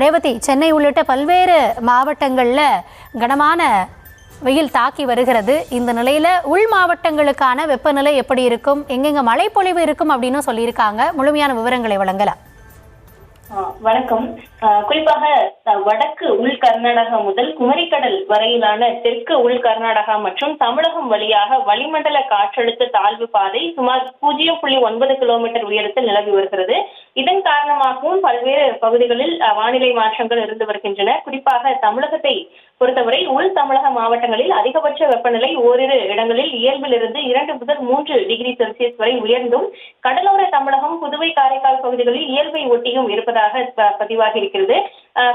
ரேவதி, சென்னை உள்ளிட்ட பல்வேறு மாவட்டங்களில் கனமான வெயில் தாக்கி வருகிறது. இந்த நிலையில் உள் மாவட்டங்களுக்கான வெப்பநிலை எப்படி இருக்கும், எங்கெங்க மழைப்பொழிவு இருக்கும் அப்படின்னு சொல்லியிருக்காங்க. முழுமையான விவரங்களை வழங்கலாம். வணக்கம். குறிப்பாக வடக்கு உள் கர்நாடகா முதல் குமரிக்கடல் வரையிலான தெற்கு உள் கர்நாடகா மற்றும் தமிழகம் வழியாக வளிமண்டல காற்றழுத்த தாழ்வு பாதை சுமார் 0.9 கிலோமீட்டர் உயரத்தில் நிலவி வருகிறது. இதன் காரணமாகவும் பல்வேறு பகுதிகளில் வானிலை மாற்றங்கள் இருந்து வருகின்றன. குறிப்பாக தமிழகத்தை பொறுத்தவரை உள் தமிழக மாவட்டங்களில் அதிகபட்ச வெப்பநிலை ஓரிரு இடங்களில் இயல்பிலிருந்து 2 முதல் 3 டிகிரி செல்சியஸ் வரை உயர்ந்தும், கடலோர தமிழகம், புதுவை, காரைக்கால் பகுதிகளில் இயல்பை ஒட்டியும் இருப்பதாக பதிவாகி இருக்கிறது.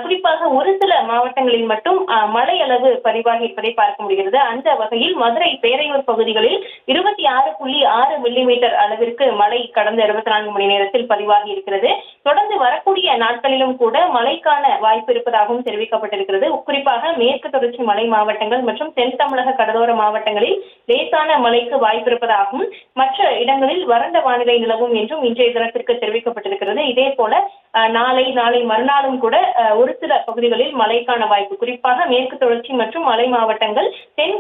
குறிப்பாக ஒரு சில மாவட்டங்களில் மட்டும் மழை அளவு பதிவாகி இருப்பதை பார்க்க முடிகிறது. அந்த வகையில் மதுரை, பேரையூர் பகுதிகளில் 26.6 மில்லிமீட்டர் அளவிற்கு மழை கடந்த 24 மணி நேரத்தில் பதிவாகி இருக்கிறது. தொடர்ந்து வரக்கூடிய நாட்களிலும் கூட மழைக்கான வாய்ப்பு இருப்பதாகவும் தெரிவிக்கப்பட்டிருக்கிறது. குறிப்பாக மேற்கு தொடர்ச்சி மலை மாவட்டங்கள் மற்றும் தென் தமிழக கடலோர மாவட்டங்களில் லேசான மழைக்கு வாய்ப்பு இருப்பதாகவும், மற்ற இடங்களில் வறண்ட வானிலை நிலவும் என்றும் இன்றைய தினத்திற்கு தெரிவிக்கப்பட்டிருக்கிறது. இதே போல நாளை மறுநாளும் கூட ஒரு சில பகுதிகளில் மழைக்கான வாய்ப்பு, குறிப்பாக மேற்கு தொடர்ச்சி மற்றும் மலை மாவட்டங்கள், தென்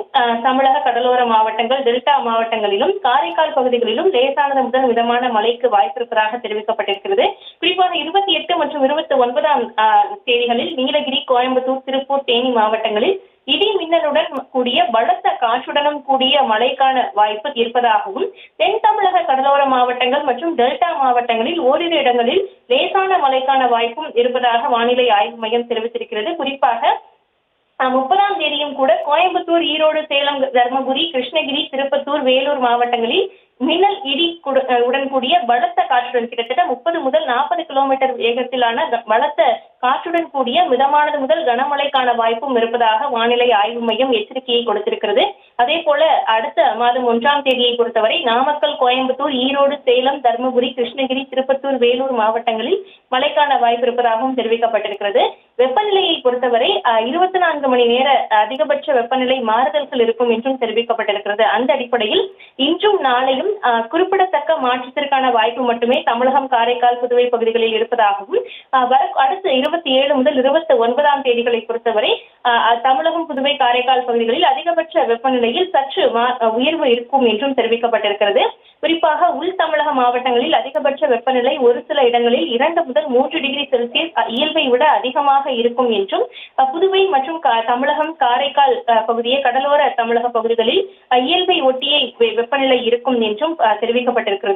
தமிழக கடலோர மாவட்டங்கள், டெல்டா மாவட்டங்களிலும் காரைக்கால் பகுதிகளிலும் லேசானது முதல் மிதமான மழைக்கு வாய்ப்பு இருப்பதாக தெரிவிக்கப்பட்டிருக்கிறது. குறிப்பாக 28 மற்றும் 29ஆம் தேதிகளில் நீலகிரி, கோயம்புத்தூர், திருப்பூர், தேனி மாவட்டங்களில் இடி மின்னலுடன் கூடிய பலத்த காற்றுடனும் கூடிய மழைக்கான வாய்ப்பு இருப்பதாகவும், தென் தமிழக கடலோர மாவட்டங்கள் மற்றும் டெல்டா மாவட்டங்களில் ஓரிரு இடங்களில் லேசான மழைக்கான வாய்ப்பும் இருப்பதாக வானிலை ஆய்வு மையம் தெரிவித்திருக்கிறது. குறிப்பாக 30ஆம் தேதியும் கூட கோயம்புத்தூர், ஈரோடு, சேலம், தர்மபுரி, கிருஷ்ணகிரி, திருப்பத்தூர், வேலூர் மாவட்டங்களில் மின்னல் இடி உடன் கூடிய பலத்த காற்றுடன் கிட்டத்தட்ட 30 முதல் 40 கிலோமீட்டர் வேகத்திலான பலத்த காற்றுடன் கூடிய மிதமானது முதல் கனமழைக்கான வாய்ப்பும் இருப்பதாக வானிலை ஆய்வு மையம் எச்சரிக்கையை கொடுத்திருக்கிறது. அதே போல அடுத்த மாதம் 1ஆம் தேதியை பொறுத்தவரை நாமக்கல், கோயம்புத்தூர், ஈரோடு, சேலம், தர்மபுரி, கிருஷ்ணகிரி, திருப்பத்தூர், வேலூர் மாவட்டங்களில் மழைக்கான வாய்ப்பு இருப்பதாகவும் தெரிவிக்கப்பட்டிருக்கிறது. வெப்பநிலையை பொறுத்தவரை 24 மணி நேர அதிகபட்ச வெப்பநிலை மாறுதல்கள் இருக்கும் என்றும் தெரிவிக்கப்பட்டிருக்கிறது. அந்த அடிப்படையில் இன்றும் நாளையும் குறிப்பிடத்தக்க மாற்றத்திற்கான வாய்ப்பு மட்டுமே தமிழகம், காரைக்கால், புதுவை பகுதிகளில் இருப்பதாகவும், அடுத்த 27 முதல் 29ஆம் தேதிகளை பொறுத்தவரை தமிழகம், புதுவை, காரைக்கால் பகுதிகளில் அதிகபட்ச வெப்பநிலையில் சற்று உயர்வு இருக்கும் என்றும் தெரிவிக்கப்பட்டிருக்கிறது. குறிப்பாக உள் தமிழக மாவட்டங்களில் அதிகபட்ச வெப்பநிலை ஒரு சில இடங்களில் 2 முதல் 3 டிகிரி செல்சியஸ் இயல்பை விட அதிகமாக இருக்கும் என்றும், புதுவை மற்றும் தமிழகம், காரைக்கால் பகுதியை கடலோர தமிழக பகுதிகளில் இயல்பை ஒட்டிய வெப்பநிலை இருக்கும் என்றும் தெரிவிக்கப்பட்டிருக்கிறது.